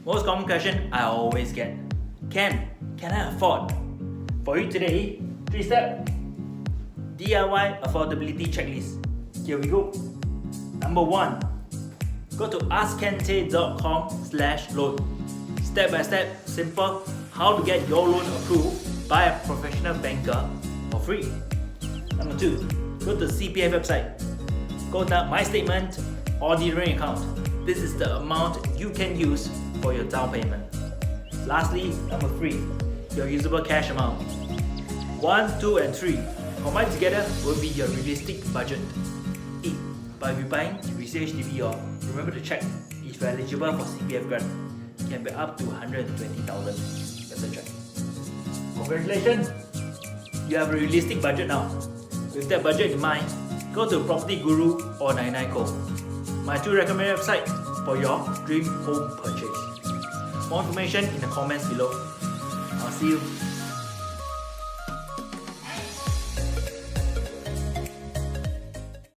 Most common question I always get: Ken, can I afford? For you today, 3-step DIY affordability checklist. Here we go. Number 1. Go to askkentay.com/loan. Step by step, simple, how to get your loan approved by a professional banker for free. Number 2. Go to CPF website. Go to My Statement or the Ordinary Account. This is the amount you can use for your down payment. Lastly, number 3. Your usable cash amount. 1, 2 and 3 combined together will be your realistic budget. By buying resale HDB, remember to check if you are eligible for CPF grant. It can be up to 120,000. That's a check. Congratulations! You have a realistic budget now. With that budget in mind, go to Property Guru or 99Co, my 2 recommended websites for your dream home purchase. More information in the comments below. I'll see you